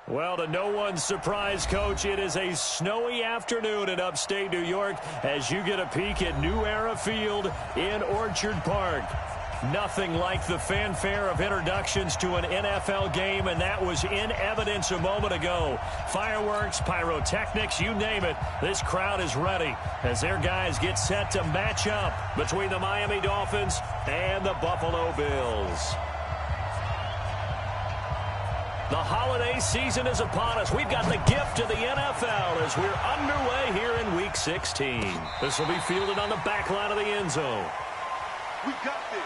Well, to no one's surprise, Coach, it is a snowy afternoon in upstate New York as you get a peek at New Era Field in Orchard Park. Nothing like the fanfare of introductions to an NFL game, and that was in evidence a moment ago. Fireworks, pyrotechnics, you name it. This crowd is ready as their guys get set to match up between the Miami Dolphins and the Buffalo Bills. The holiday season is upon us. We've got the gift of the NFL as we're underway here in Week 16. This will be fielded on the back line of the end zone. We got this.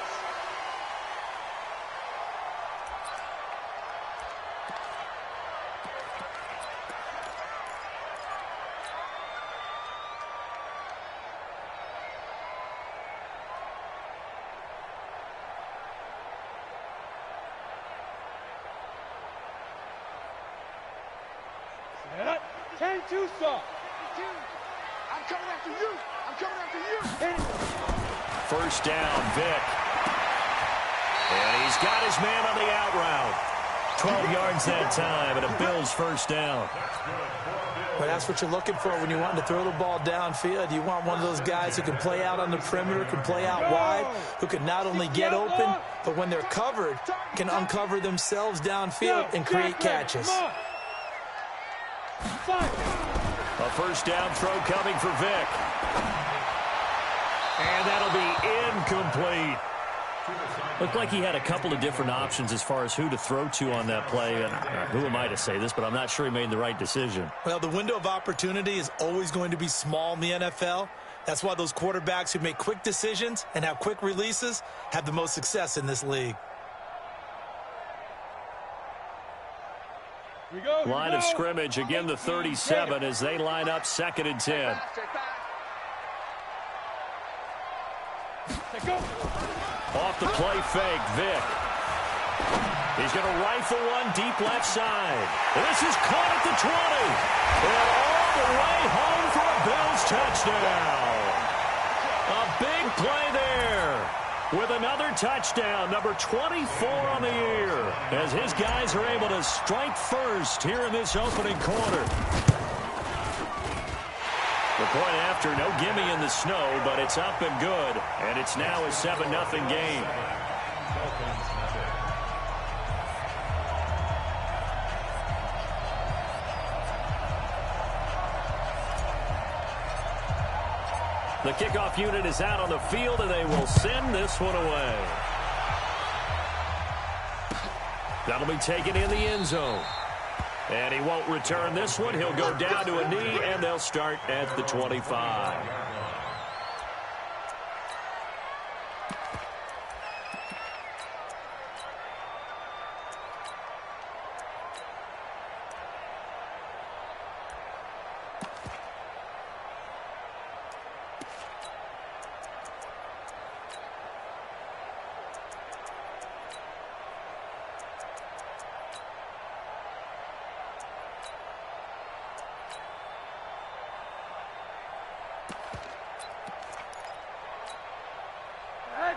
I'm coming after you. I'm coming after you. First down, Vic. And he's got his man on the out route. 12 yards that time, and a Bills first down. Well, that's what you're looking for when you want to throw the ball downfield. You want one of those guys who can play out on the perimeter, can play out wide, who can not only get open, but when they're covered, can uncover themselves downfield and create catches. A first down throw coming for Vic. And that'll be incomplete. Looked like he had a couple of different options as far as who to throw to on that play. And who am I to say this, but I'm not sure he made the right decision. Well, the window of opportunity is always going to be small in the NFL. That's why those quarterbacks who make quick decisions and have quick releases have the most success in this league. Line of scrimmage, again the 37 as they line up 2nd and 10. Off the play fake, Vic. He's going to rifle one deep left side. This is caught at the 20. And all the way home for a Bills touchdown. A big play there. With another touchdown, number 24 on the year, as his guys are able to strike first here in this opening quarter. The point after, no gimme in the snow, but it's up and good, and it's now a 7-0 game. The kickoff unit is out on the field, and they will send this one away. That'll be taken in the end zone. And he won't return this one. He'll go down to a knee, and they'll start at the 25.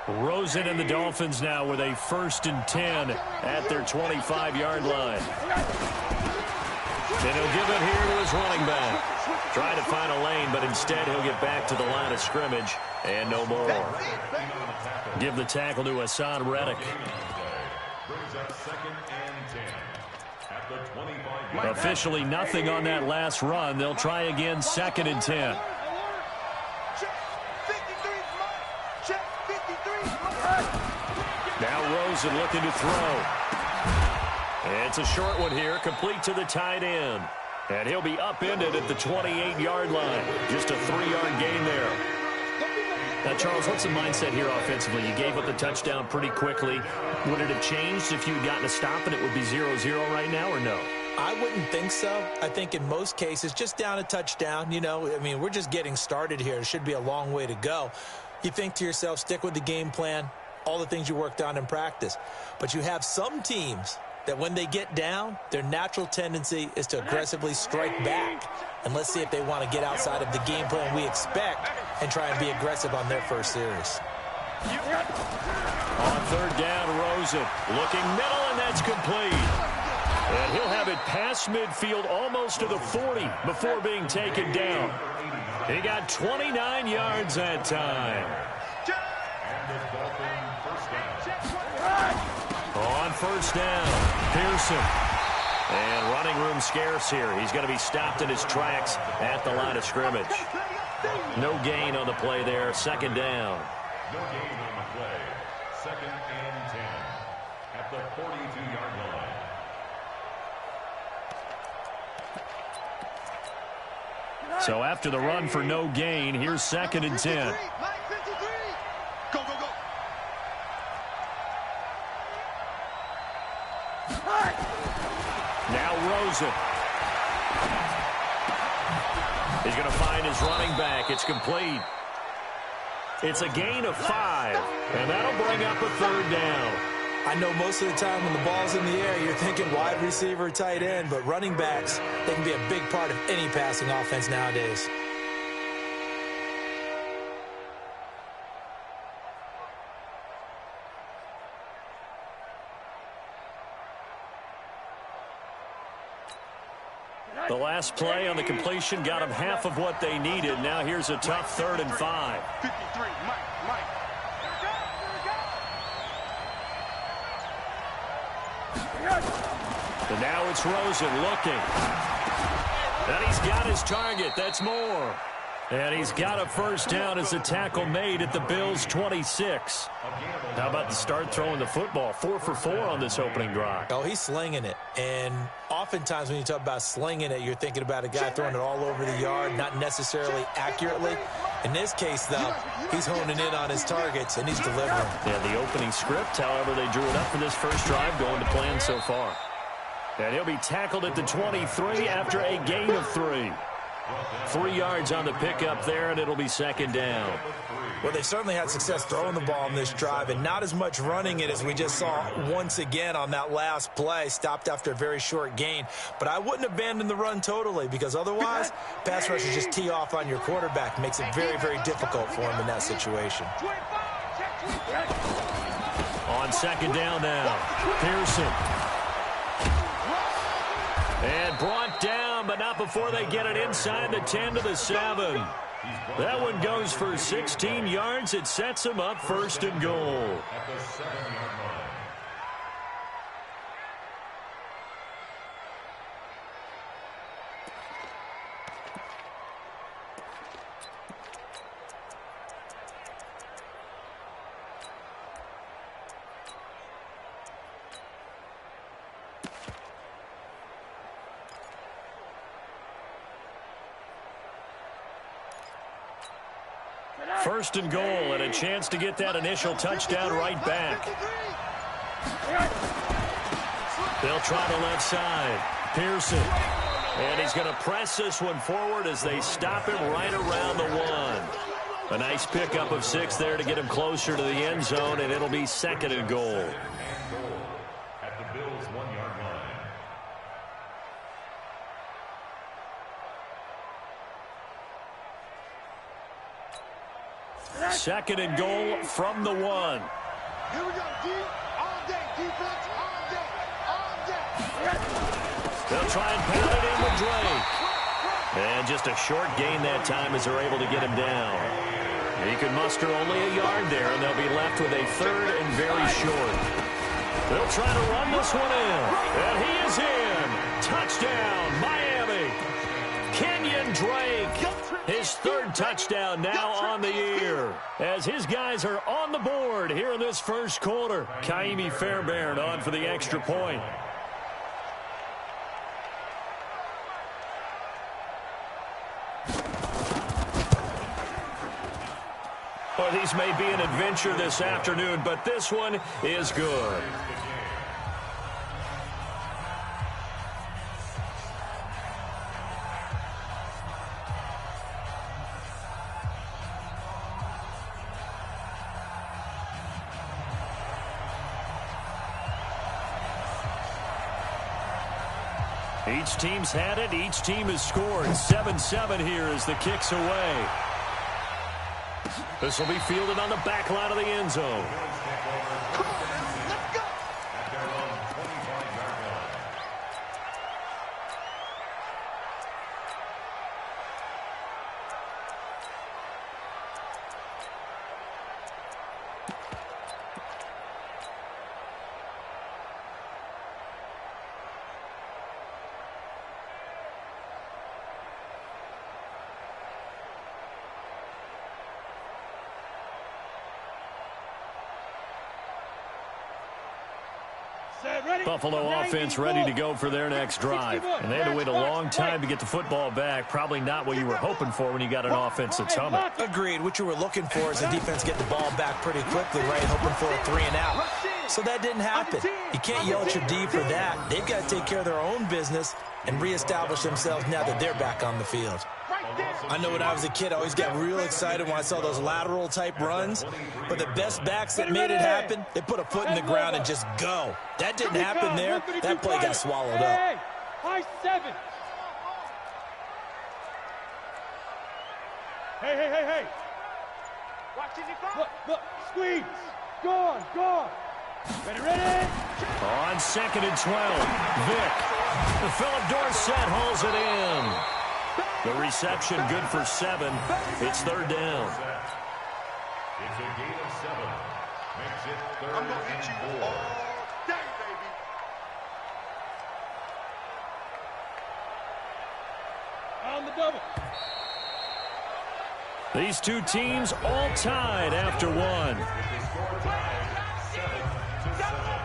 Rosen and the Dolphins now with a 1st and 10 at their 25-yard line. And he'll give it here to his running back. Trying to find a lane, but instead he'll get back to the line of scrimmage and no more. Give the tackle to Hassan Reddick. Officially nothing on that last run. They'll try again 2nd and 10. Now Rosen looking to throw. It's a short one here, complete to the tight end. And he'll be upended at the 28-yard line. Just a 3-yard gain there. Now, Charles, what's the mindset here offensively? You gave up the touchdown pretty quickly. Would it have changed if you had gotten a stop and it would be 0-0 right now, or no? I wouldn't think so. I think in most cases, just down a touchdown, you know, I mean, we're just getting started here. It should be a long way to go. You think to yourself, stick with the game plan, all the things you worked on in practice. But you have some teams that when they get down, their natural tendency is to aggressively strike back. And let's see if they want to get outside of the game plan we expect and try and be aggressive on their first series. On 3rd down, Rosen looking middle, and that's complete. And he'll have it past midfield almost to the 40 before being taken down. He got 29 yards that time. On first down, Pearson. And running room scarce here. He's going to be stopped in his tracks at the line of scrimmage. No gain on the play there. Second down. No gain on the play. Second and 10 at the 42-yard line. So after the run for no gain, here's second and 10. Go, go, go. Now Rosen. He's going to find his running back. It's complete. It's a gain of 5, and that'll bring up a third down. I know most of the time when the ball's in the air, you're thinking wide receiver, tight end, but running backs, they can be a big part of any passing offense nowadays. The last play on the completion got them half of what they needed. Now here's a tough 3rd and 5. 53, Mike. And now it's Rosen looking. And he's got his target. That's more. And he's got a first down as the tackle made at the Bills' 26. How about the start throwing the football? 4 for 4 on this opening drive. Oh, he's slinging it. And oftentimes when you talk about slinging it, you're thinking about a guy throwing it all over the yard, not necessarily accurately. In this case, though, he's honing in on his targets, and he's delivering. Yeah, the opening script, however, they drew it up for this first drive, going to plan so far. And he'll be tackled at the 23 after a gain of 3. 3 yards on the pickup there, and it'll be second down. Well, they certainly had success throwing the ball in this drive, and not as much running it as we just saw once again on that last play. Stopped after a very short gain. But I wouldn't abandon the run totally, because otherwise, pass rushers just tee off on your quarterback. Makes it very, very difficult for him in that situation. On second down now, Pearson. And brought down, but not before they get it inside the 10 to the 7. That one goes for 16 yards. It sets him up 1st and goal. At the 7-yard line. First and goal, and a chance to get that initial touchdown right back. They'll try the left side. Pearson. And he's going to press this one forward as they stop him right around the 1. A nice pickup of 6 there to get him closer to the end zone, and it'll be second and goal. At the Bills' 1-yard line. Second and goal from the 1. Here we go, D. All day, defense, all day, all day. They'll try and pound it in with Drake. And just a short gain that time as they're able to get him down. He can muster only a yard there, and they'll be left with a 3rd and very short. They'll try to run this one in. And he is in. Touchdown, Miami. Kenyon Drake. His 3rd touchdown now on the year. As his guys are on the board here in this first quarter. Kaimi Fairbairn on for the extra point. Well, these may be an adventure this afternoon, but this one is good. Each team's had it. Each team has scored. 7-7 here as the kick's away. This will be fielded on the back line of the end zone. Buffalo offense ready to go for their next drive. And they had to wait a long time to get the football back. Probably not what you were hoping for when you got an offense that's humming. Agreed. What you were looking for is the defense get the ball back pretty quickly, right? Hoping for a 3-and-out. So that didn't happen. You can't yell at your D for that. They've got to take care of their own business and reestablish themselves now that they're back on the field. I know when I was a kid, I always got real excited when I saw those lateral-type runs. But the best backs that made it happen, they put a foot in the ground and just go. That didn't happen there. That play got swallowed up. High 7. Hey. Watching it go. Look, squeeze. Go on. Ready. On 2nd and 12, Vick. Philip Dorsett hauls it in. The reception good for 7. It's 3rd down. It's a gain of 7. Makes it 3rd I'm going to hit you and 4. all day, baby. On the double. These two teams all tied after one. The score tied 7-7.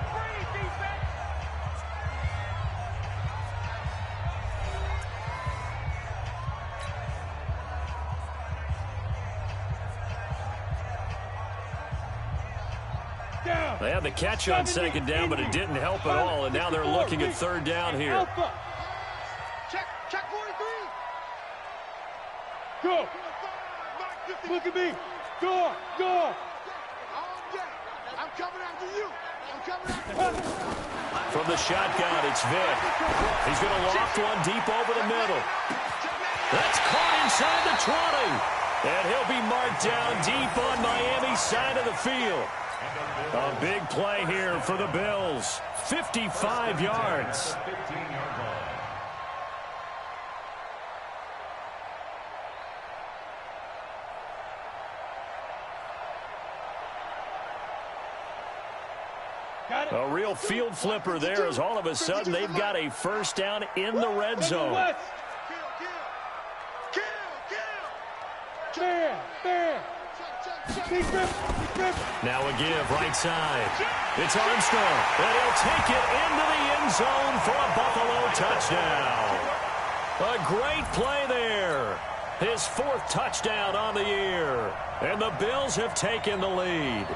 They had the catch on 2nd down, but it didn't help at all, and now they're looking at 3rd down here. Check 43. Go. Look at me. Go. I'm coming after you. From the shotgun, it's Vick. He's going to loft one deep over the middle. That's caught inside the 20. And he'll be marked down deep on Miami's side of the field. A big play here for the Bills. 55 yards. 15-yard line. A real field flipper there as all of a sudden they've got a 1st down in the red zone. Now a give right side. It's Armstrong, and he'll take it into the end zone for a Buffalo touchdown. A great play there. His 4th touchdown on the year. And the Bills have taken the lead.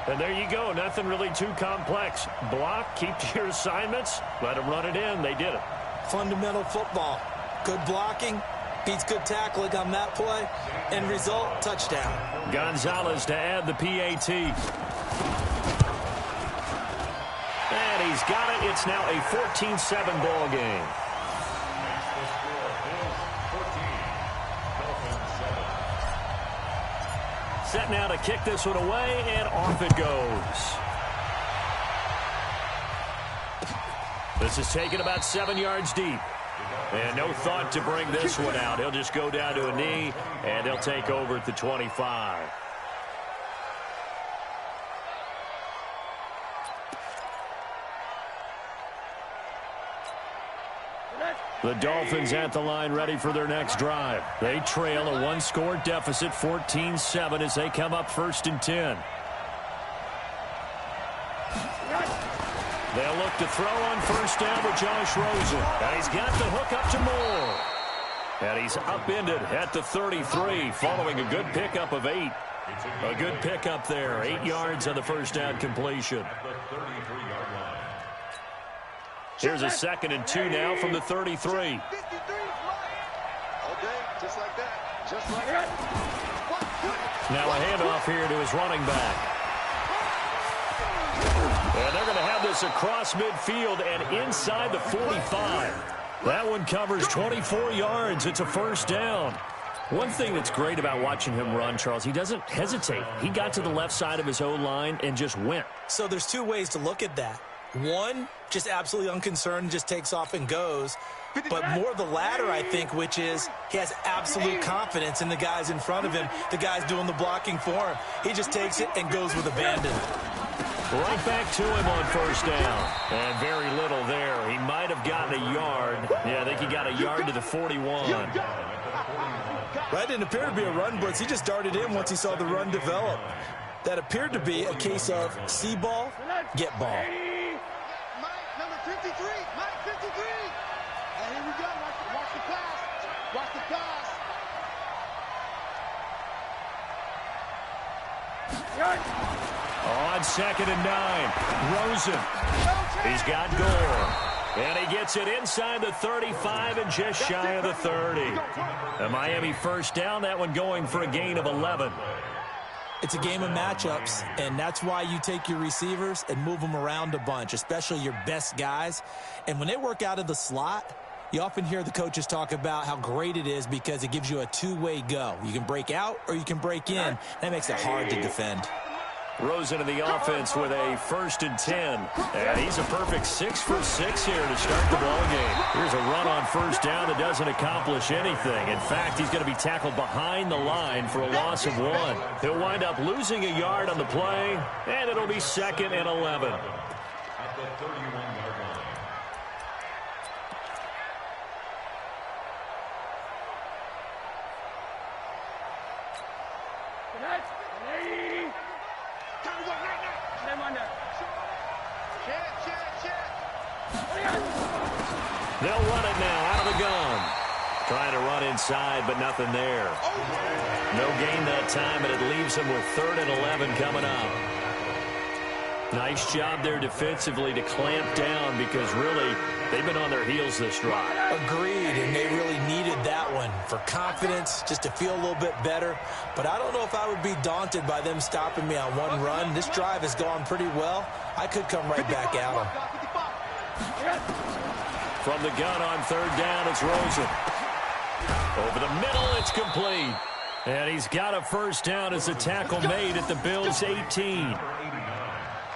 And there you go. Nothing really too complex. Block, keep to your assignments, let them run it in. They did it. Fundamental football. Good blocking beats good tackling on that play. End result, touchdown. Gonzalez to add the PAT. And he's got it. It's now a 14-7 ball game. Set now to kick this one away, and off it goes. This is taken about 7 yards deep. And no thought to bring this one out. He'll just go down to a knee, and he'll take over at the 25. The Dolphins at the line ready for their next drive. They trail a 1-score deficit, 14-7, as they come up 1st and 10. They'll look to throw on 1st down with Josh Rosen. And he's got the hook up to Moore. And he's upended at the 33 following a good pickup of 8. A good pickup there. 8 yards on the 1st down completion. Here's a 2nd and 2 now from the 33. All day, just like that. Just like that. Now a handoff here to his running back. And they're going to have this across midfield and inside the 45. That one covers 24 yards. It's a 1st down. One thing that's great about watching him run, Charles, he doesn't hesitate. He got to the left side of his own line and just went. So there's 2 ways to look at that. One, just absolutely unconcerned, just takes off and goes. But more the latter, I think, which is he has absolute confidence in the guys in front of him, the guys doing the blocking for him. He just takes it and goes with abandon. Right back to him on 1st down. And very little there. He might have gotten a yard. Yeah, I think he got a yard to the 41. That didn't appear to be a run blitz. He just darted in once he saw the run develop. That appeared to be a case of see ball, get ball. 53. Mike 53. And here we go. Watch the pass. Watch the pass. On 2nd and 9, Rosen. He's got Gore. And he gets it inside the 35 and just shy of the 30. A Miami first down, that one going for a gain of 11. It's a game of matchups, and that's why you take your receivers and move them around a bunch, especially your best guys. And when they work out of the slot, you often hear the coaches talk about how great it is because it gives you a two-way go. You can break out or you can break in. That makes it hard to defend. Rosen in the offense with a 1st and 10. And he's a perfect 6 for 6 here to start the ball game. Here's a run on 1st down that doesn't accomplish anything. In fact, he's going to be tackled behind the line for a loss of 1. He'll wind up losing a yard on the play, and it'll be 2nd and 11. At the 31-yard line. They'll run it now out of the gun. Trying to run inside, but nothing there. No gain that time, and it leaves them with 3rd and 11 coming up. Nice job there defensively to clamp down because really they've been on their heels this drive. Agreed, and they really needed that one for confidence, just to feel a little bit better. But I don't know if I would be daunted by them stopping me on one run. This drive has gone pretty well. I could come right back at them. From the gun on 3rd down, it's Rosen. Over the middle, it's complete. And he's got a 1st down as a tackle made at the Bills' 18.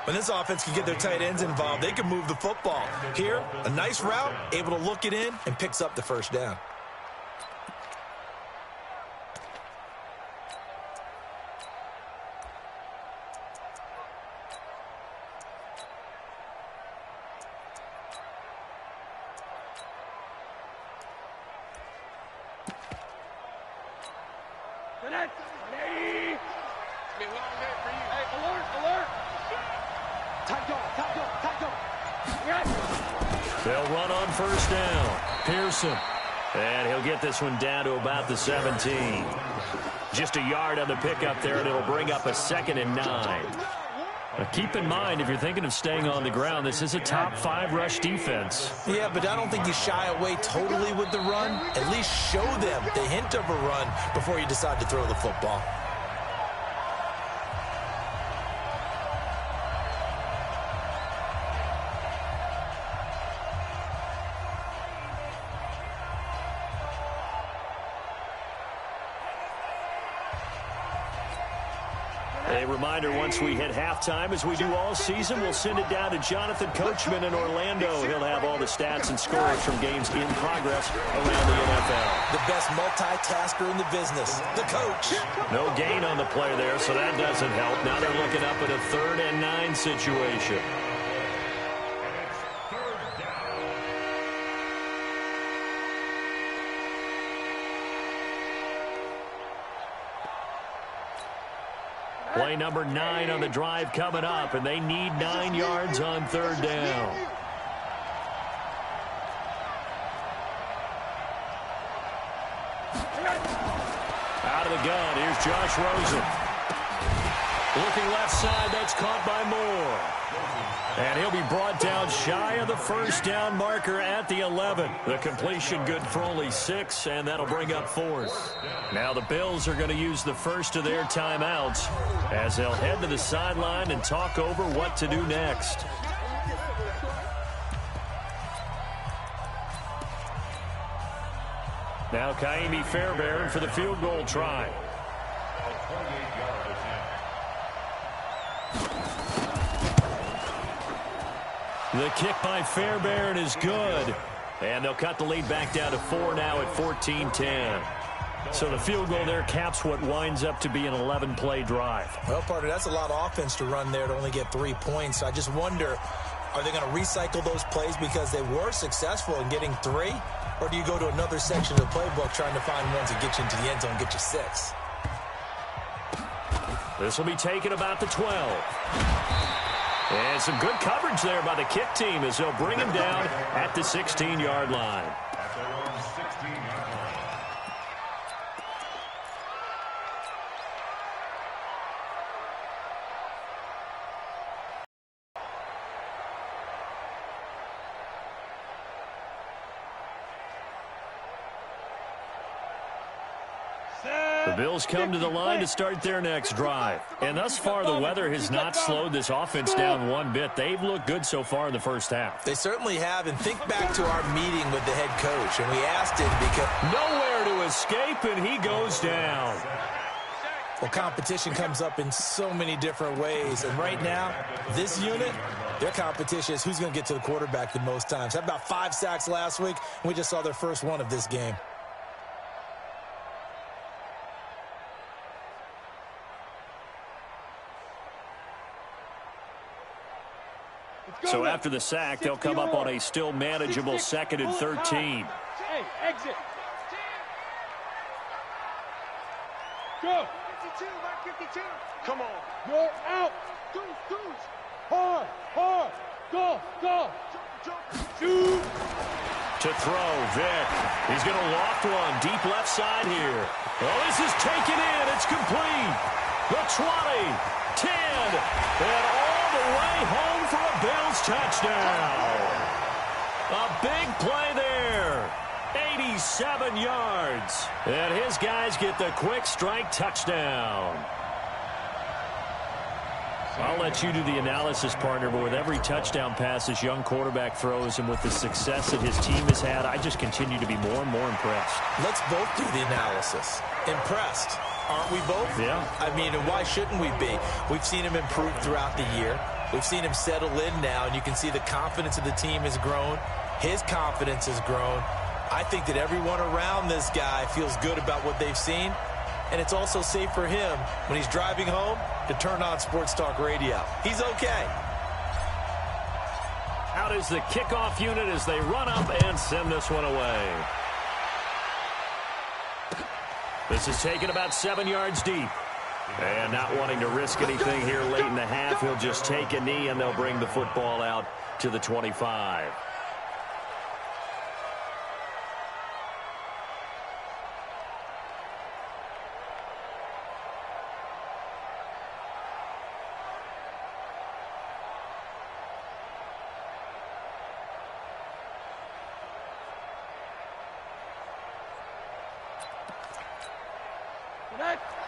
When this offense can get their tight ends involved, they can move the football. Here, a nice route, able to look it in, and picks up the 1st down. They'll run on 1st down. Pearson. And he'll get this one down to about the 17. Just a yard on the pickup there, and it'll bring up a 2nd and 9. Now keep in mind, if you're thinking of staying on the ground, this is a top 5 rush defense. Yeah, but I don't think you shy away totally with the run. At least show them the hint of a run before you decide to throw the football. A reminder, once we hit halftime, as we do all season, we'll send it down to Jonathan Coachman in Orlando. He'll have all the stats and scores from games in progress around the NFL. The best multitasker in the business, the coach. No gain on the play there, so that doesn't help. Now they're looking up at a 3rd and 9 situation. Play number 9 on the drive coming up, and they need 9 yards on 3rd down. Out of the gun, here's Josh Rosen. Looking left side, that's caught by Moore. And he'll be brought down shy of the 1st down marker at the 11. The completion good for only 6, and that'll bring up 4th. Now the Bills are going to use the first of their timeouts as they'll head to the sideline and talk over what to do next. Now Kaimi Fairbairn for the field goal try. The kick by Fairbairn is good. And they'll cut the lead back down to 4 now at 14-10. So the field goal there caps what winds up to be an 11-play drive. Well, partner, that's a lot of offense to run there to only get 3 points. I just wonder, are they going to recycle those plays because they were successful in getting 3? Or do you go to another section of the playbook trying to find ones that get you into the end zone and get you 6? This will be taken about the 12. And some good coverage there by the kick team as they'll bring him down at the 16-yard line. At their own 16-yard line. The Bills come to the line to start their next drive. And thus far, the weather has not slowed this offense down one bit. They've looked good so far in the first half. They certainly have. And think back to our meeting with the head coach. And we asked him because nowhere to escape, and he goes down. Well, competition comes up in so many different ways. And right now, this unit, their competition is who's going to get to the quarterback the most times. Had about 5 sacks last week, and we just saw their first one of this game. So after the sack, they'll come up on a still manageable 2nd and 13. Hey, exit. Go. 52, Mark 52. Come on. You're out. Deuce. Hard. Go. Shoot. To throw, Vic. He's going to loft one deep left side here. Well, this is taken in. It's complete. The 20, 10, and all the way home for a Bills touchdown. A big play there. 87 yards. And his guys get the quick strike touchdown. I'll let you do the analysis, partner, but with every touchdown pass this young quarterback throws and with the success that his team has had, I just continue to be more and more impressed. Let's both do the analysis. Impressed. Aren't we both? Yeah. I mean, and why shouldn't we be? We've seen him improve throughout the year. We've seen him settle in now, and you can see the confidence of the team has grown. His confidence has grown. I think that everyone around this guy feels good about what they've seen, and it's also safe for him when he's driving home to turn on Sports Talk Radio. He's okay. Out is the kickoff unit as they run up and send this one away. This is taken about 7 yards deep. And not wanting to risk anything here late in the half, he'll just take a knee and they'll bring the football out to the 25.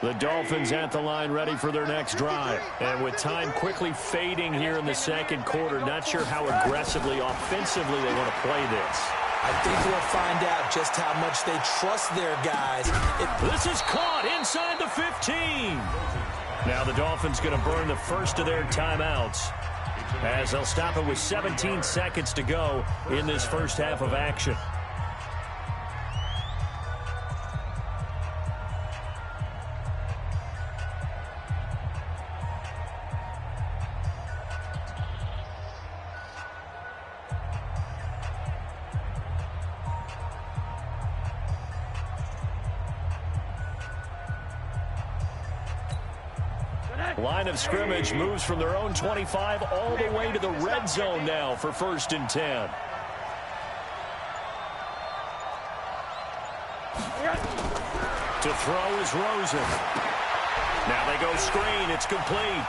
The Dolphins at the line ready for their next drive. And with time quickly fading here in the second quarter, not sure how aggressively, offensively they want to play this. I think we'll find out just how much they trust their guys. This is caught inside the 15. Now the Dolphins going to burn the first of their timeouts as they'll stop it with 17 seconds to go in this first half of action. Line of scrimmage moves from their own 25 all the way to the red zone now for 1st and 10. To throw is Rosen. Now they go screen. It's complete.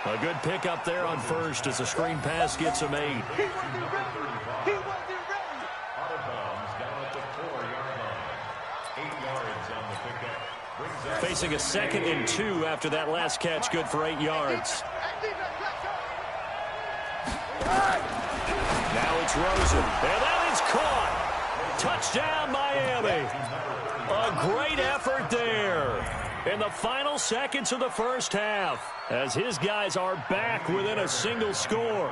A good pickup there on first as the screen pass gets him 8. He wasn't ready. Out of bounds down at the 4-yard line. 8 yards on the pickup. Facing a 2nd and 2 after that last catch, good for 8 yards. Now it's Rosen, and that is caught. Touchdown, Miami. A great effort there in the final seconds of the first half as his guys are back within a single score.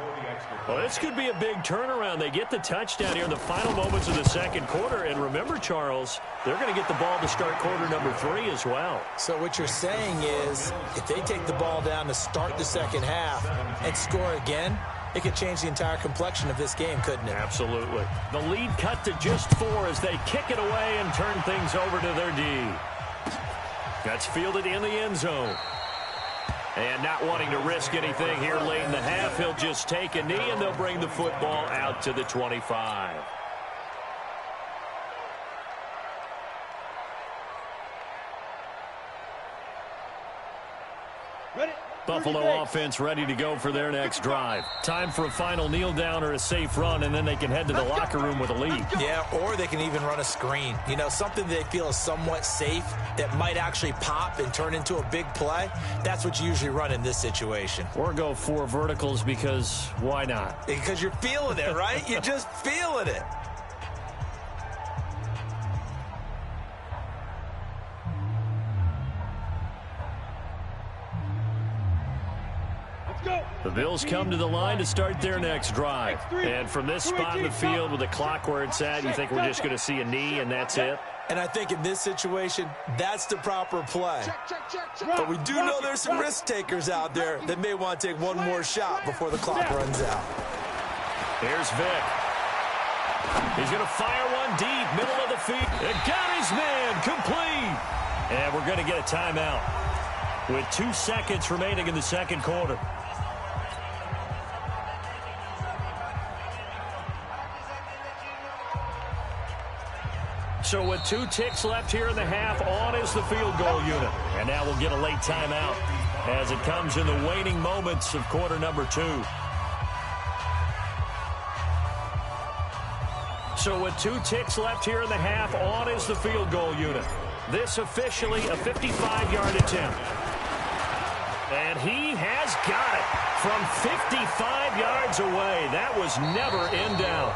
Well, this could be a big turnaround. They get the touchdown here in the final moments of the second quarter. And remember, Charles, they're going to get the ball to start quarter number 3 as well. So what you're saying is if they take the ball down to start the second half and score again, it could change the entire complexion of this game, couldn't it? Absolutely. The lead cut to just 4 as they kick it away and turn things over to their D. That's fielded in the end zone. And not wanting to risk anything here late in the half, he'll just take a knee, and they'll bring the football out to the 25. Ready? Buffalo offense ready to go for their next drive. Time for a final kneel down or a safe run, and then they can head to the locker room with a lead. Yeah, or they can even run a screen. You know, something they feel is somewhat safe that might actually pop and turn into a big play. That's what you usually run in this situation. Or go 4 verticals because why not? Because you're feeling it, right? You're just feeling it. The Bills come to the line to start their next drive. And from this spot in the field with the clock where it's at, you think we're just going to see a knee and that's it? And I think in this situation, that's the proper play. But we do know there's some risk takers out there that may want to take one more shot before the clock runs out. Here's Vic. He's going to fire one deep, middle of the field. It got his man, complete. And we're going to get a timeout with 2 seconds remaining in the second quarter. So with 2 ticks left here in the half, on is the field goal unit. And now we'll get a late timeout as it comes in the waning moments of quarter number 2. So with 2 ticks left here in the half, on is the field goal unit. This officially a 55-yard attempt. And he has got it from 55 yards away. That was never in doubt.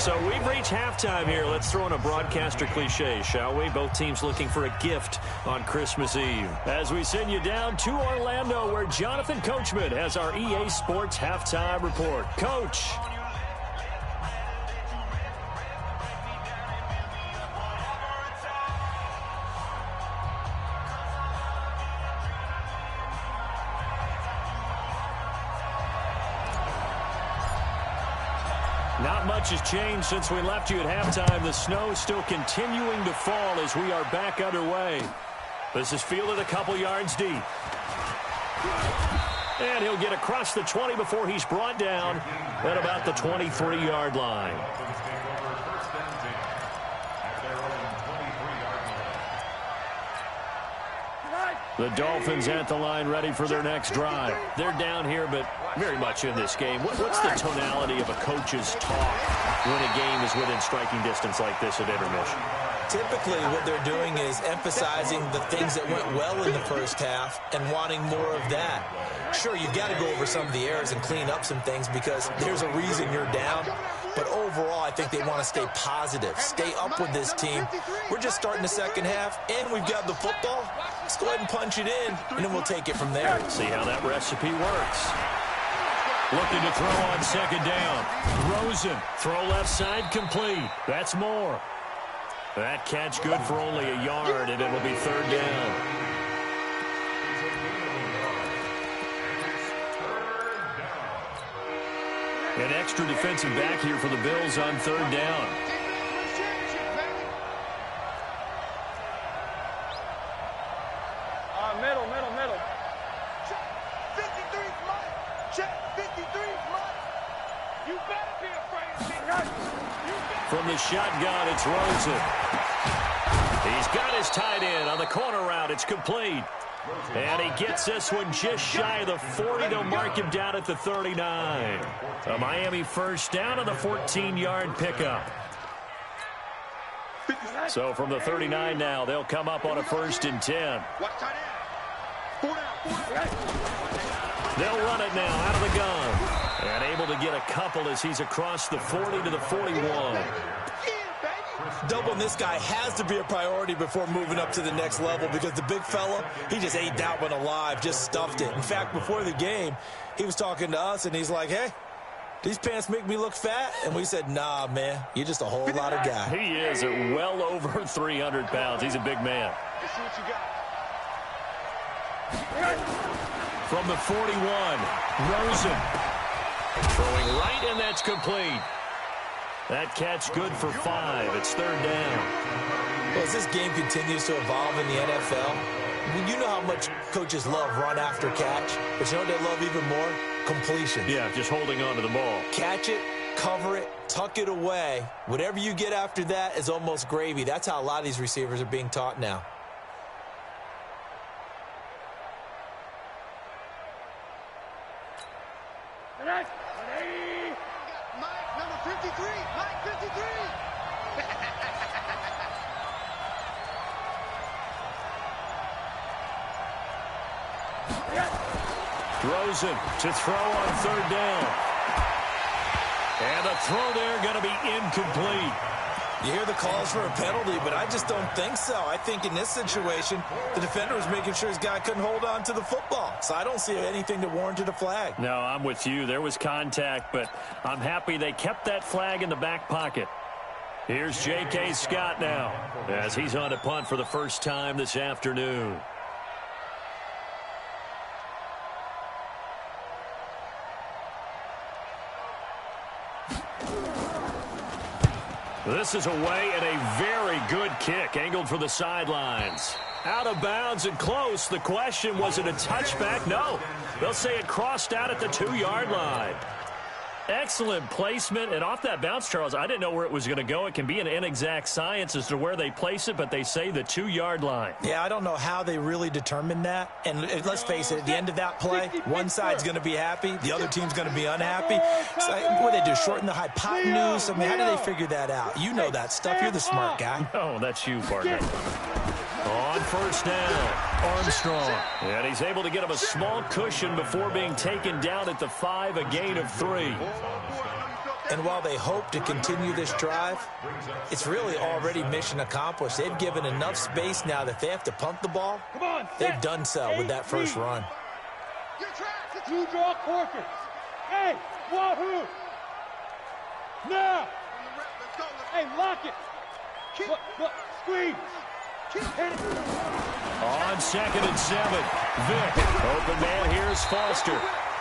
So we've reached halftime here. Let's throw in a broadcaster cliche, shall we? Both teams looking for a gift on Christmas Eve. As we send you down to Orlando, where Jonathan Coachman has our EA Sports halftime report. Coach. Not much has changed since we left you at halftime. The snow is still continuing to fall as we are back underway. This is fielded a couple yards deep. And he'll get across the 20 before he's brought down at about the 23-yard line. The Dolphins at the line ready for their next drive. They're down here, but very much in this game. What's the tonality of a coach's talk when a game is within striking distance like this at intermission? Typically, what they're doing is emphasizing the things that went well in the first half and wanting more of that. Sure, you've got to go over some of the errors and clean up some things because there's a reason you're down. But overall, I think they want to stay positive, stay up with this team. We're just starting the second half, and we've got the football. Let's go ahead and punch it in, and then we'll take it from there. See how that recipe works. Looking to throw on second down. Rosen, throw left side, complete. That's more. That catch good for only a yard, and it'll be third down. An extra defensive back here for the Bills on third down. Middle. Check 53 money. Check 53 money. You better be afraid. From the shotgun, it's Rosen. He's got his tight end on the corner route. It's complete. And he gets this one just shy of the 40. They'll mark him down at the 39. A Miami first down on the 14-yard pickup. So from the 39 now, they'll come up on a 1st and 10. They'll run it now out of the gun. And able to get a couple as he's across the 40 to the 41. Doubling this guy has to be a priority before moving up to the next level because the big fella, he just ate that one alive, just stuffed it. In fact, before the game, he was talking to us, and he's like, hey, these pants make me look fat? And we said, nah, man, you're just a whole lot of guy. He is at well over 300 pounds. He's a big man. Let's see what you got. From the 41, Rosen. Throwing right, and that's complete. That catch good for 5. It's third down. Well, as this game continues to evolve in the NFL, You know how much coaches love run after catch, but you know what they love even more? Completion. Yeah, just holding on to the ball. Catch it, cover it, tuck it away. Whatever you get after that is almost gravy. That's how a lot of these receivers are being taught now. Mike, number 53. Mike, 53. Throws it to throw on third down. And the throw there going to be incomplete. You hear the calls for a penalty, but I just don't think so. I think in this situation, the defender was making sure his guy couldn't hold on to the football. So I don't see anything that warranted a flag. No, I'm with you. There was contact, but I'm happy they kept that flag in the back pocket. Here's J.K. Scott now as he's on to punt for the first time this afternoon. This is away and a very good kick angled for the sidelines. Out of bounds and close. The question, was it a touchback? No. They'll say it crossed out at the 2-yard line. Excellent placement, and off that bounce, Charles, I didn't know where it was going to go. It can be an inexact science as to where they place it, but they say the 2-yard line. Yeah, I don't know how they really determined that. And let's face it, at the end of that play, one side's going to be happy, the other team's going to be unhappy. So what do they do, shorten the hypotenuse? I mean, how do they figure that out? You know that stuff. You're the smart guy. Oh, that's you, partner. On first down, Armstrong. And he's able to get him a small cushion before being taken down at the 5, a gain of 3. And while they hope to continue this drive, it's really already mission accomplished. They've given enough space now that if they have to punt the ball, they've done so with that first run. You draw quarters. Hey, wahoo! Now! Hey, lock it! Squeeze! On 2nd and 7, Vick. Open man here is Foster.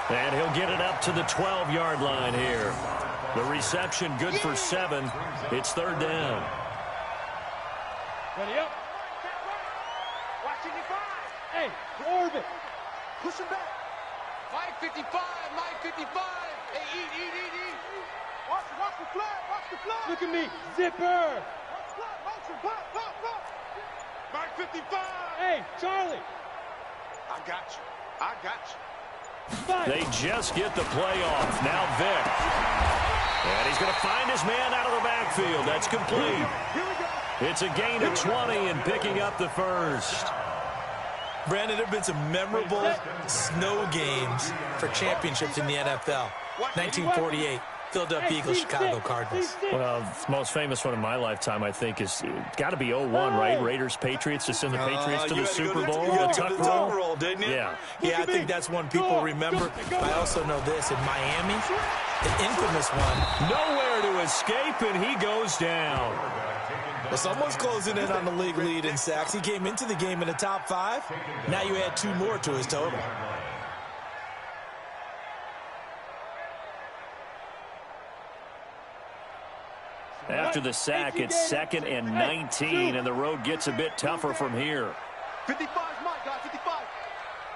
And he'll get it up to the 12-yard line here. The reception good for 7. It's 3rd down. Ready up. Watch 55. Hey, orbit. Push him back. Mike 55. Mike 55. Hey, eat. Watch the flag. Watch the flag. Look at me. Zipper. Motion. Pop. Mike 55. Hey, Charlie. I got you. They just get the play off. Now Vick. And he's going to find his man out of the backfield. That's complete. It's a gain of 20 and picking up the first. Brandon, there have been some memorable snow games for championships in the NFL. 1948. Philadelphia Eagles, Chicago Cardinals. Well, the most famous one in my lifetime, I think, is got to be 01, right? Raiders, Patriots, to send the Patriots to the Super Bowl. You had to go to the tuck roll, didn't you? Yeah. Yeah, I think that's one people remember. I also know this. In Miami, the infamous one. Nowhere to escape, and he goes down. Well, someone's closing in on the league lead in sacks. He came into the game in the top 5. Now you add 2 more to his total. After the sack, it's 2nd and 19, and the road gets a bit tougher from here. 55's Mike, guys. 55.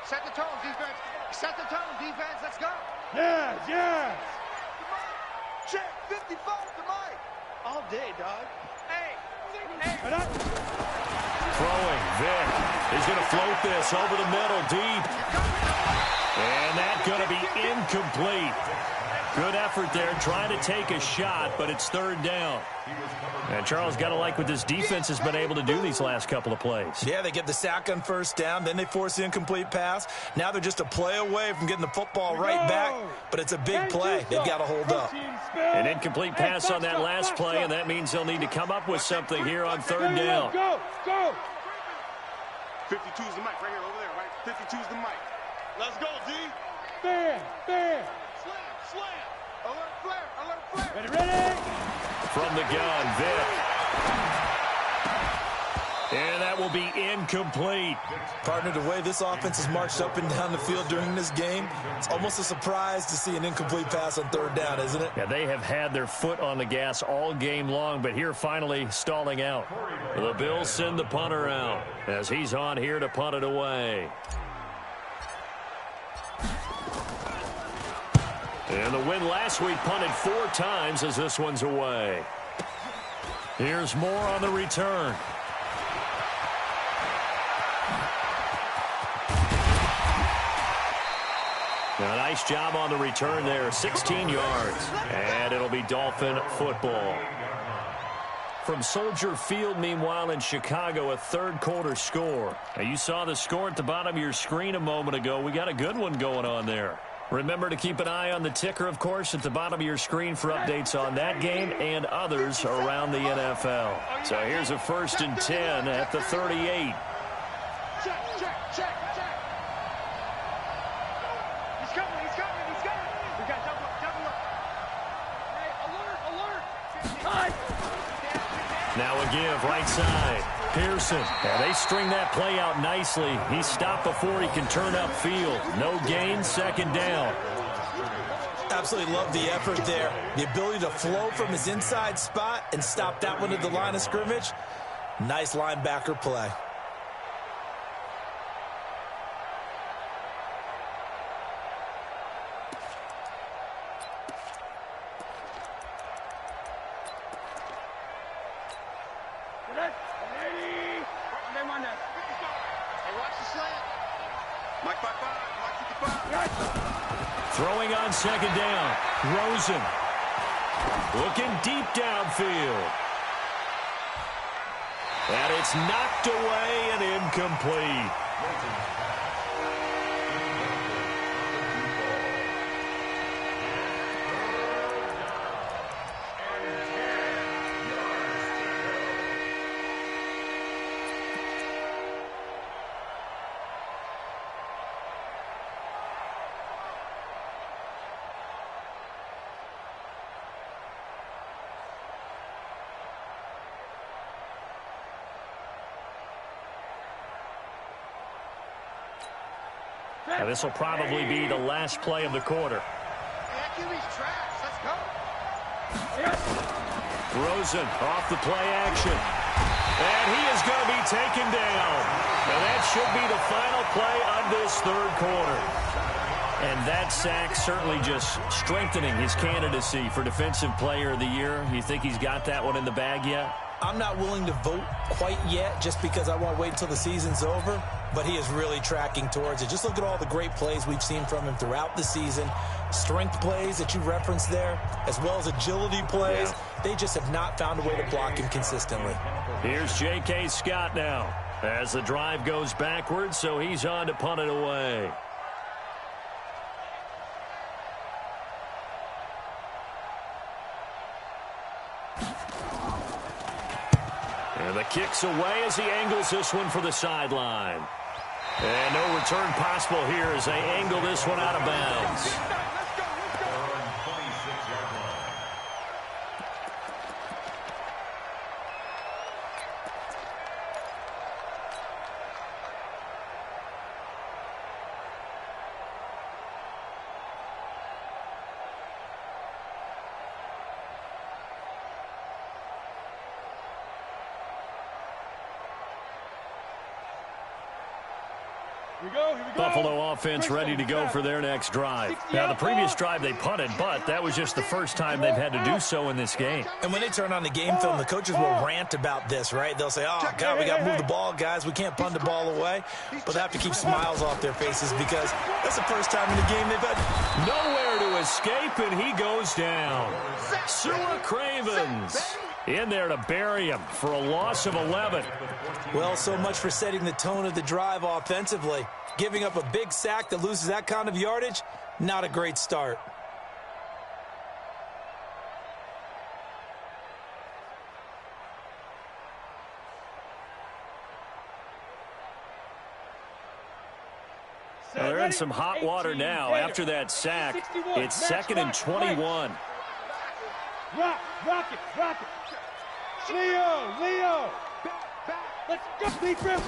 Set the tone, defense. Let's go. Yes. Check. 55 to Mike. All day, dog. Hey. Throwing, Vick. He's going to float this over the middle, deep. And that's going to be incomplete. Good effort there, trying to take a shot, but it's 3rd down. And Charles, got to like what this defense has been able to do these last couple of plays. Yeah, they get the sack on first down, then they force the incomplete pass. Now they're just a play away from getting the football right back, but it's a big play. They've got to hold up. An incomplete pass on that last play, and that means they'll need to come up with something here on 3rd down. Go. 52's the mic right here, over there, right? 52's the mic. Let's go, D. Fair. Slam. Alert flare. Ready? From the gun, Vick. And that will be incomplete. Partner, the way this offense has marched up and down the field during this game, it's almost a surprise to see an incomplete pass on third down, isn't it? Yeah, they have had their foot on the gas all game long, but here finally stalling out. The Bills send the punter out as he's on here to punt it away. And the win last week punted 4 times as this one's away. Here's more on the return. A nice job on the return there, 16 yards. And it'll be Dolphin football. From Soldier Field, meanwhile, in Chicago, a third-quarter score. Now, you saw the score at the bottom of your screen a moment ago. We got a good one going on there. Remember to keep an eye on the ticker, of course, at the bottom of your screen for updates on that game and others around the NFL. So here's a 1st and 10 at the 38. Check. He's coming. We got double up. Hey, alert. Now a give, right side. Pearson. And they string that play out nicely. He's stopped before he can turn upfield. No gain, 2nd down. Absolutely love the effort there. The ability to flow from his inside spot and stop that one at the line of scrimmage. Nice linebacker play. Throwing on 2nd down. Rosen. Looking deep downfield. And it's knocked away and incomplete. Now, this will probably be the last play of the quarter. Let's go. Rosen off the play action. And he is going to be taken down. And that should be the final play of this 3rd quarter. And that sack certainly just strengthening his candidacy for Defensive Player of the Year. You think he's got that one in the bag yet? I'm not willing to vote quite yet just because I want to wait until the season's over, but he is really tracking towards it. Just look at all the great plays we've seen from him throughout the season. Strength plays that you referenced there, as well as agility plays. Yeah. They just have not found a way to block him consistently. Here's J.K. Scott now as the drive goes backwards, so he's on to punt it away. And the kick's away as he angles this one for the sideline. And no return possible here as they angle this one out of bounds. Buffalo offense ready to go for their next drive. Now, the previous drive they punted, but that was just the first time they've had to do so in this game. And when they turn on the game film, the coaches will rant about this, right? They'll say, oh, God, we got to move the ball, guys. We can't punt the ball away. But they have to keep smiles off their faces because that's the first time in the game they've had nowhere to escape, and he goes down. Sua Cravens in there to bury him for a loss of 11. Well, so much for setting the tone of the drive offensively. Giving up a big sack that loses that kind of yardage, not a great start. Well, they're in some hot water now. After that sack, it's 2nd and 21. Rock it. Leo. Back. Let's go. Defense.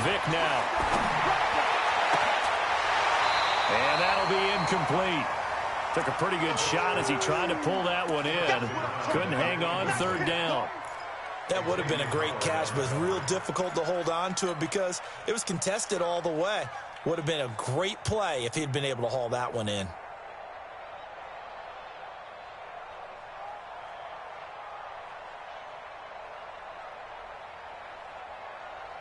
Vic now. And that'll be incomplete. Took a pretty good shot as he tried to pull that one in. Couldn't hang on third down. That would have been a great catch, but it's real difficult to hold on to it because it was contested all the way. Would have been a great play if he'd been able to haul that one in.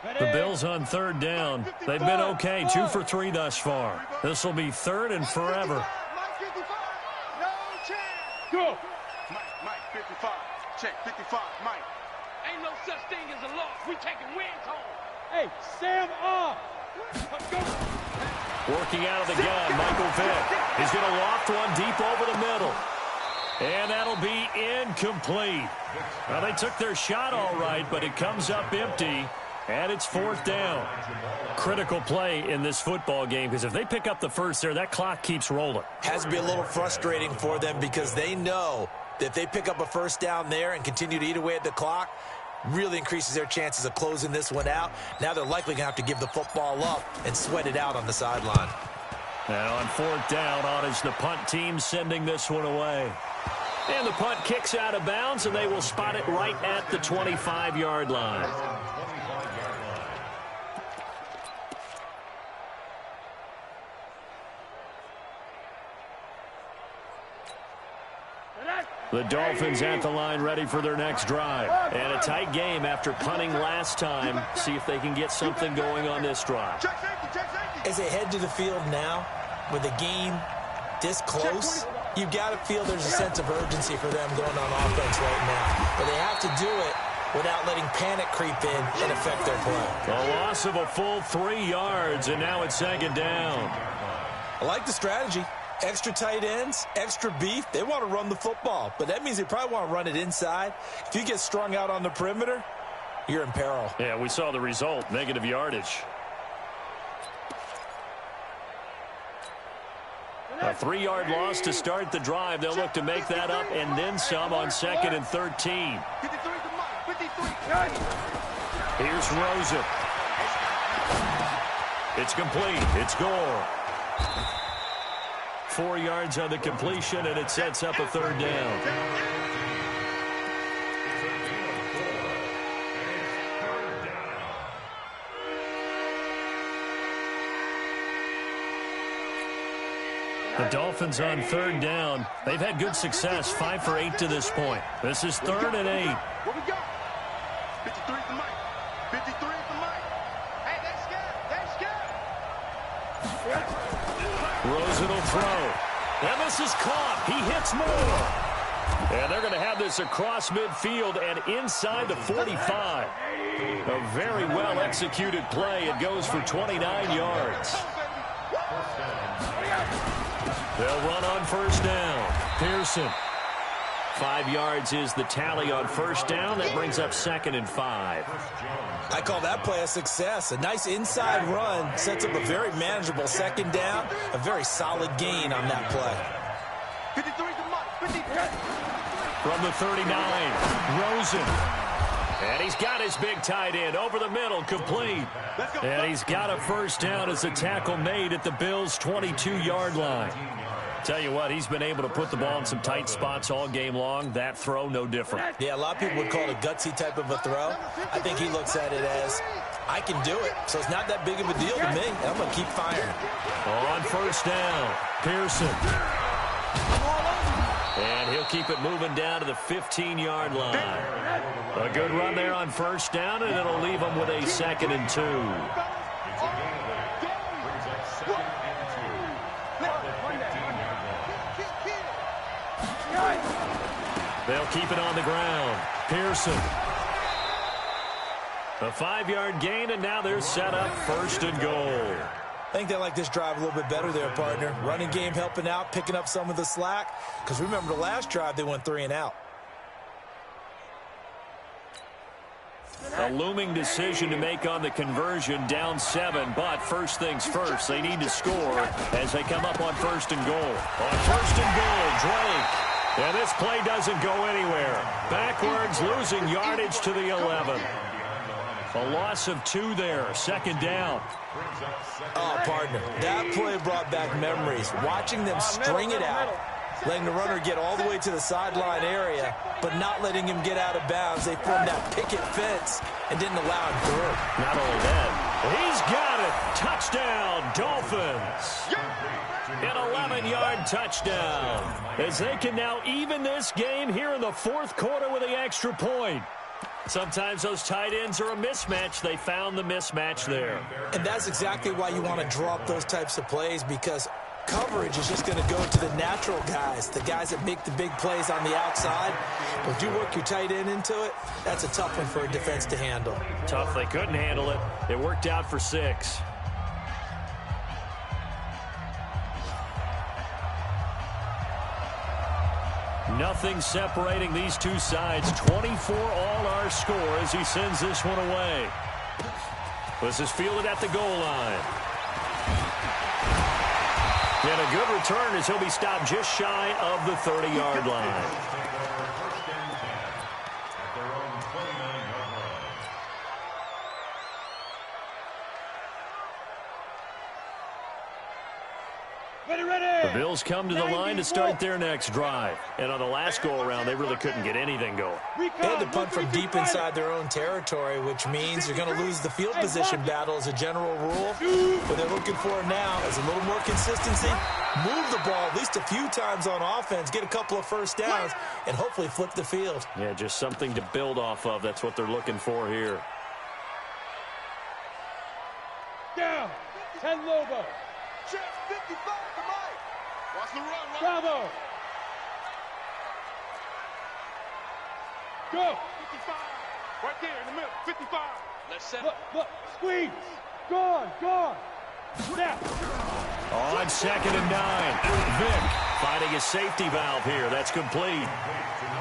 The Bills on third down. They've been okay, 2 for 3 thus far. This will be third and forever. No chance. Go. Mike, 55. Check, 55, Mike. Ain't no such thing as a loss. We taking wins home. Hey, Sam off. Let's go. Working out of the gun, Michael Vick. He's going to loft one deep over the middle. And that'll be incomplete. Well, they took their shot all right, but it comes up empty. And it's fourth down. Critical play in this football game because if they pick up the first there, that clock keeps rolling. Has to be a little frustrating for them because they know that if they pick up a first down there and continue to eat away at the clock, really increases their chances of closing this one out. Now they're likely going to have to give the football up and sweat it out on the sideline. And on fourth down, on is the punt team sending this one away. And the punt kicks out of bounds, and they will spot it right at the 25-yard line. The Dolphins at the line ready for their next drive. And a tight game after punting last time. See if they can get something going on this drive. Check safety. As they head to the field now, with the game this close, you've got to feel there's a sense of urgency for them going on offense right now. But they have to do it without letting panic creep in and affect their play. A loss of a full 3 yards, and now it's second down. I like the strategy. Extra tight ends, extra beef. They want to run the football, but that means they probably want to run it inside. If you get strung out on the perimeter, you're in peril. Yeah, we saw the result, negative yardage. A 3-yard loss to start the drive. They'll look to make that up and then some on 2nd and 13. 53 to Mike, 53. Here's Rosen. It's complete. It's Gore. 4 yards on the completion, and it sets up a third down. The Dolphins on third down. They've had good success, 5 for 8 to this point. This is 3rd and 8. What we got? 53 to Mike. 53 to Mike. Hey, they scared. Rosen will throw. And this is caught. He hits more. And they're going to have this across midfield and inside the 45. A very well-executed play. It goes for 29 yards. They'll run on first down. Pearson. 5 yards is the tally on first down. That brings up 2nd and 5. I call that play a success. A nice inside run sets up a very manageable second down. A very solid gain on that play. 53 to Mike. 53. From the 39, Rosen. And he's got his big tight end over the middle, complete. And he's got a first down as a tackle made at the Bills' 22-yard line. Tell you what, he's been able to put the ball in some tight spots all game long. That throw, no different. Yeah, a lot of people would call it a gutsy type of a throw. I think he looks at it as, I can do it, so it's not that big of a deal to me. I'm going to keep firing. On first down, Pearson. And he'll keep it moving down to the 15-yard line. A good run there on first down, and it'll leave them with a 2nd and 2. They'll keep it on the ground. Pearson. A 5-yard gain, and now they're set up 1st and goal. I think they like this drive a little bit better there, partner. Running game helping out, picking up some of the slack. Because remember, the last drive, they went 3 and out. A looming decision to make on the conversion, down 7. But first things first, they need to score as they come up on 1st and goal. On 1st and goal, Drake. And this play doesn't go anywhere. Backwards, losing yardage to the 11. A loss of 2 there. Second down. Oh, partner, that play brought back memories. Watching them string it out, letting the runner get all the way to the sideline area, but not letting him get out of bounds. They formed that picket fence and didn't allow him through. Not only that, he's got it. Touchdown, Dolphins. An 11-yard touchdown. As they can now even this game here in the fourth quarter with the extra point. Sometimes those tight ends are a mismatch. They found the mismatch there. And that's exactly why you want to draw up those types of plays, because coverage is just going to go to the natural guys, the guys that make the big plays on the outside. But if you work your tight end into it, that's a tough one for a defense to handle. Tough. They couldn't handle it. It worked out for 6. Nothing separating these two sides. 24 all our score as he sends this one away. This is fielded at the goal line. And a good return as he'll be stopped just shy of the 30-yard line. The Bills come to the line to start their next drive. And on the last go-around, they really couldn't get anything going. They had to punt from deep inside their own territory, which means you're going to lose the field position battle as a general rule. What they're looking for now is a little more consistency, move the ball at least a few times on offense, get a couple of first downs, and hopefully flip the field. Yeah, just something to build off of. That's what they're looking for here. Down. 10 Lobo. Check 55 to Mike. Watch the run. Bravo. Go. 55. Right there in the middle. 55. Let's set Look. Squeeze. Gone. Snap. On 2nd and 9. Vick finding a safety valve here. That's complete.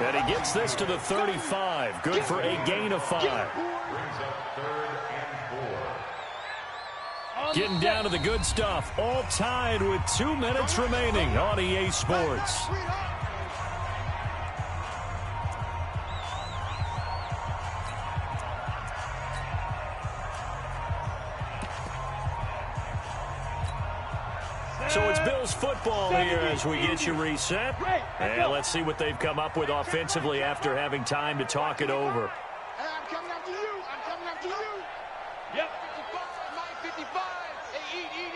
And he gets this to the 35. Good for a gain of 5. Getting down to the good stuff. All tied with 2 minutes remaining on EA Sports. So it's Bills football here as we get you reset. And let's see what they've come up with offensively after having time to talk it over. Hey, I'm coming after you. Yep. 55. Hey, eat.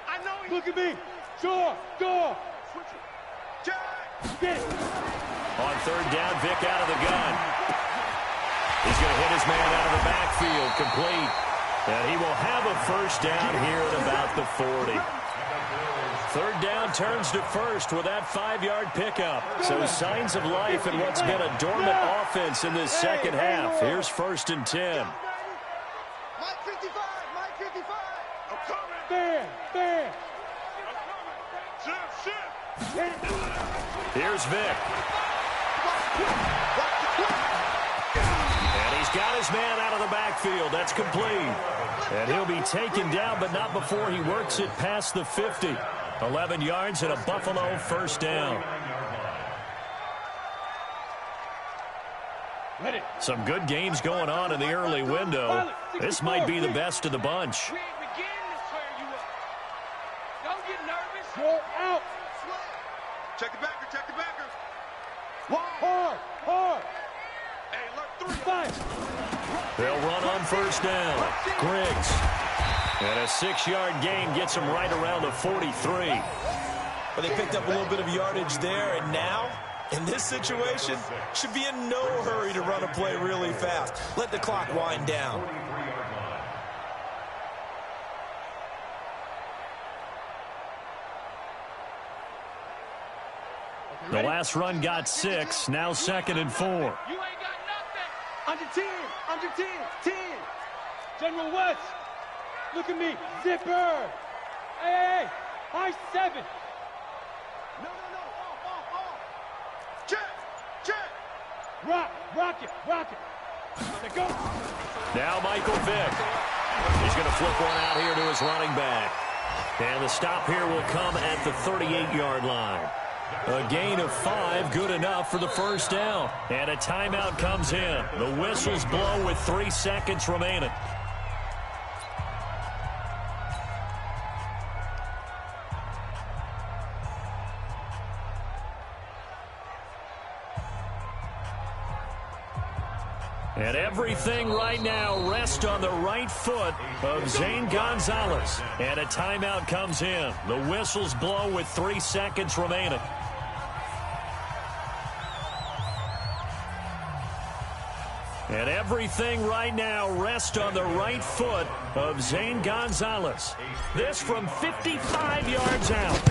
I know you. Look at me. Go. Jack. Get it. On 3rd down, Vick out of the gun. He's going to hit his man out of the backfield, complete. And he will have a first down here at about the 40. 3rd down turns to 1st with that 5-yard pickup. So signs of life in what's been a dormant offense in this second half. Here's 1st and 10. Mike 55. I'm coming. Bam. I'm coming. Shift. Here's Vick. And he's got his man out of the backfield. That's complete. And he'll be taken down, but not before he works it past the 50. 11 yards and a Buffalo first down. Some good games going on in the early window. This might be the best of the bunch. We ain't beginning to swear you up. Don't get nervous. Go out. Check the backer. Hard. Hey, look, 3. Five. They'll run on first down. Griggs. And a 6-yard gain gets him right around the 43. But they picked up a little bit of yardage there, and now, in this situation, should be in no hurry to run a play really fast. Let the clock wind down. The last run got 6. Now 2nd and 4. You ain't got nothing. Under 10. 10. General West. Look at me. Zipper. Hey. High 7. No. Off. Check. Rock it. Let go. Now Michael Vick. He's going to flip one out here to his running back. And the stop here will come at the 38-yard line. A gain of 5, good enough for the first down. And a timeout comes in. The whistles blow with 3 seconds remaining. And everything right now rests on the right foot of Zane Gonzalez. And a timeout comes in. The whistles blow with 3 seconds remaining. And everything right now rests on the right foot of Zane Gonzalez. This from 55 yards out.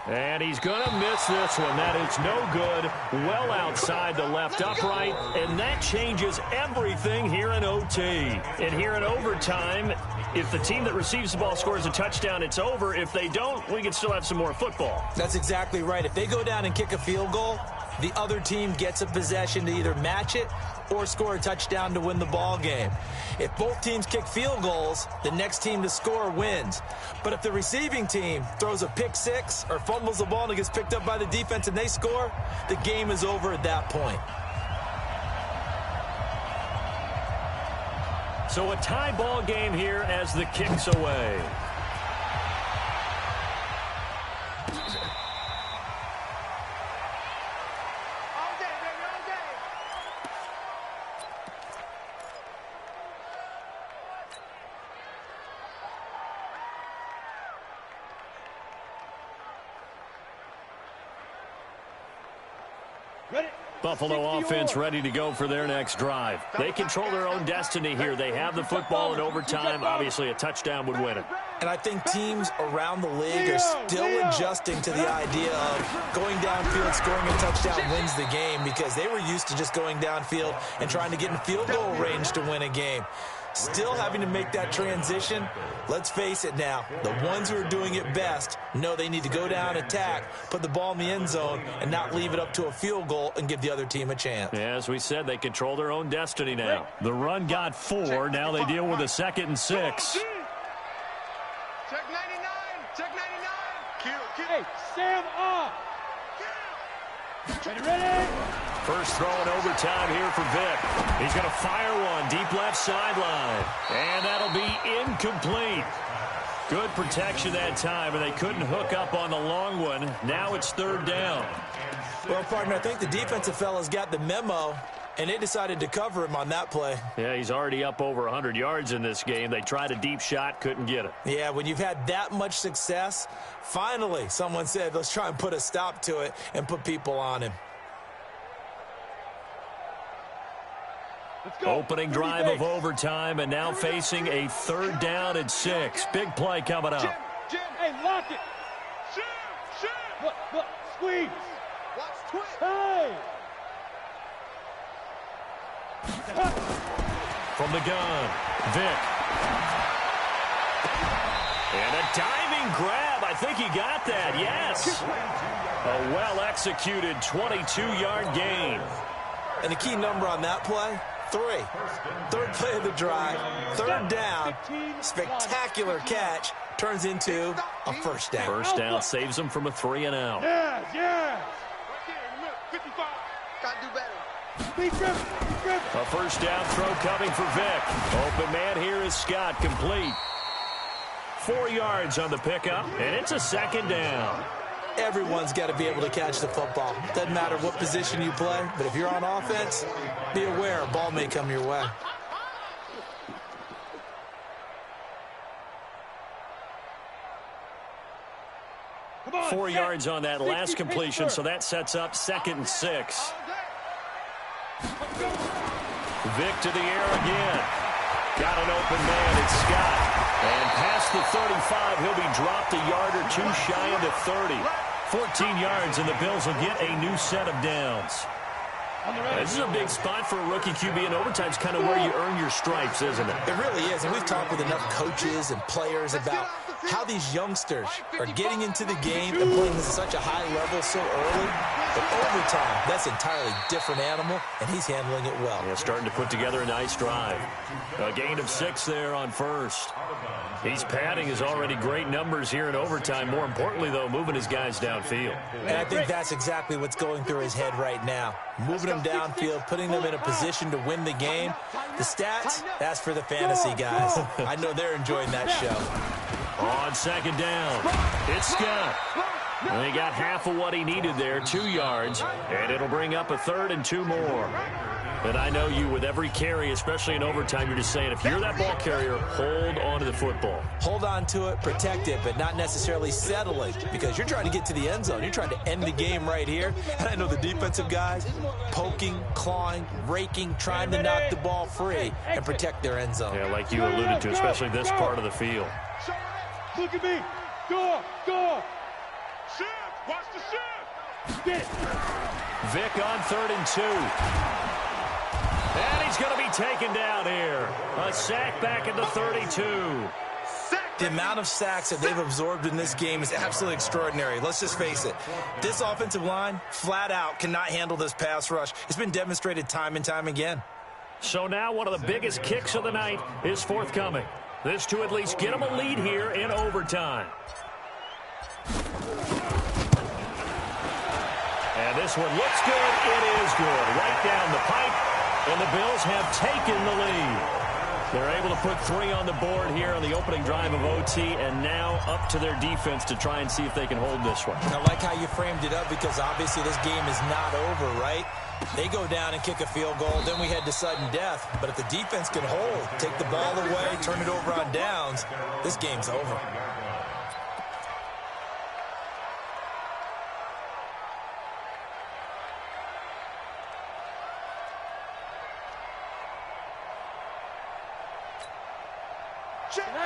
And he's going to miss this one. That is no good. Well outside the left upright. And that changes everything here in OT. And here in overtime, if the team that receives the ball scores a touchdown, it's over. If they don't, we can still have some more football. That's exactly right. If they go down and kick a field goal, the other team gets a possession to either match it or score a touchdown to win the ball game. If both teams kick field goals, the next team to score wins. But if the receiving team throws a pick six or fumbles the ball and it gets picked up by the defense and they score, the game is over at that point. So a tie ball game here as the kick's away. Buffalo offense ready to go for their next drive. They control their own destiny here. They have the football in overtime. Obviously, a touchdown would win it. And I think teams around the league are still adjusting to the idea of going downfield, scoring a touchdown wins the game, because they were used to just going downfield and trying to get in field goal range to win a game. Still having to make that transition. Let's face it now, the ones who are doing it best know they need to go down, attack, put the ball in the end zone, and not leave it up to a field goal and give the other team a chance. Yeah, as we said, they control their own destiny now. The run got 4. Now they deal with a 2nd and 6. Check 99. Check 99. Kill. Hey, Sam off. Ready? First throw in overtime here for Vic. He's going to fire one deep left sideline. And that'll be incomplete. Good protection that time, and they couldn't hook up on the long one. Now it's 3rd down. Well, partner, I think the defensive fellas got the memo, and they decided to cover him on that play. Yeah, he's already up over 100 yards in this game. They tried a deep shot, couldn't get it. Yeah, when you've had that much success, finally someone said, let's try and put a stop to it and put people on him. Opening drive of overtime, and now facing a 3rd down and 6. Big play coming up. Jim, hey, lock it. Look, squeeze. Watch twist. Hey. From the gun, Vic. And a diving grab. I think he got that, yes. A well-executed 22-yard gain. And the key number on that play, 3. 3rd play of the drive, 3rd down, spectacular catch, turns into a first down. First down saves them from a 3-and-out. Yes. Right there in the middle. 55. Got to do better. Be driven. A first down throw coming for Vic. Open man here is Scott, complete. 4 yards on the pickup, and it's a 2nd down. Everyone's got to be able to catch the football. Doesn't matter what position you play, but if you're on offense, be aware a ball may come your way. Come on, 4 yards on that last 60 completion, Pittsburgh. so that sets up 2nd and 6. Vic to the air again. Got an open man, it's Scott. And past the 35, he'll be dropped a yard or 2 shy of the 30. 14 yards, and the Bills will get a new set of downs. This is a big spot for a rookie QB, and overtime's kind of where you earn your stripes, isn't it? It really is, and we've talked with enough coaches and players about how these youngsters are getting into the game and playing this at such a high level so early. But overtime, that's an entirely different animal, and he's handling it well. Yeah, starting to put together a nice drive. A gain of 6 there on first. He's padding his already great numbers here in overtime. More importantly, though, moving his guys downfield. And I think that's exactly what's going through his head right now. Moving them downfield, putting them in a position to win the game. The stats, that's for the fantasy guys. I know they're enjoying that show. On second down, it's Scott. And he got half of what he needed there, 2 yards, and it'll bring up a 3rd and 2 more. And I know you, with every carry, especially in overtime, you're just saying, if you're that ball carrier, hold on to the football. Hold on to it, protect it, but not necessarily settle it, because you're trying to get to the end zone. You're trying to end the game right here. And I know the defensive guys poking, clawing, raking, trying to knock the ball free and protect their end zone. Yeah, like you alluded to, especially this part of the field. Look at me. Go, go. Shift. Watch the shift. Get it. Vic on 3rd and 2. And he's going to be taken down here. A sack back at the 32. The amount of sacks that they've absorbed in this game is absolutely extraordinary. Let's just face it. This offensive line, flat out, cannot handle this pass rush. It's been demonstrated time and time again. So now one of the biggest kicks of the night is forthcoming. This to at least get them a lead here in overtime. And this one looks good. It is good. Right down the pipe. And the Bills have taken the lead. They're able to put 3 on the board here on the opening drive of OT, and now up to their defense to try and see if they can hold this one. I like how you framed it up, because obviously this game is not over, right? They go down and kick a field goal, then we head to sudden death. But if the defense can hold, take the ball away, turn it over on downs, this game's over.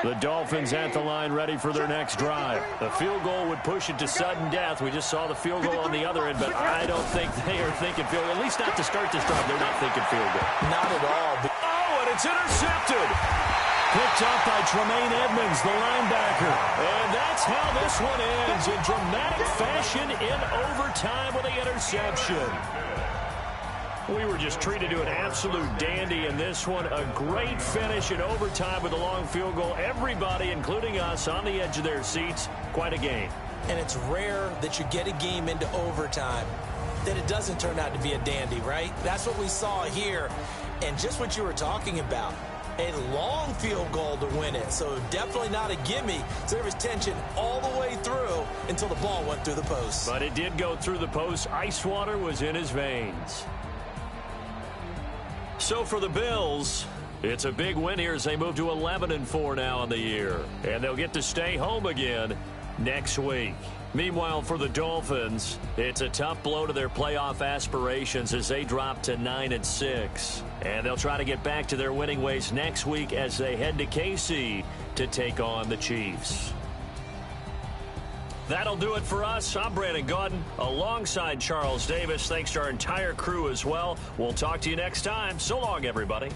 The Dolphins at the line, ready for their next drive. The field goal would push it to sudden death. We just saw the field goal on the other end, but I don't think they are thinking field goal. At least not to start this drive. They're not thinking field goal. Not at all. Oh, and it's intercepted. Picked up by Tremaine Edmonds, the linebacker. And that's how this one ends, in dramatic fashion in overtime with the interception. We were just treated to an absolute dandy in this one. A great finish in overtime with a long field goal. Everybody, including us, on the edge of their seats. Quite a game. And it's rare that you get a game into overtime that it doesn't turn out to be a dandy, right? That's what we saw here. And just what you were talking about, a long field goal to win it. So definitely not a gimme. So there was tension all the way through until the ball went through the post. But it did go through the post. Ice water was in his veins. So for the Bills, it's a big win here as they move to 11-4 now on the year. And they'll get to stay home again next week. Meanwhile, for the Dolphins, it's a tough blow to their playoff aspirations as they drop to 9-6. And they'll try to get back to their winning ways next week as they head to KC to take on the Chiefs. That'll do it for us. I'm Brandon Gaudin alongside Charles Davis. Thanks to our entire crew as well. We'll talk to you next time. So long, everybody.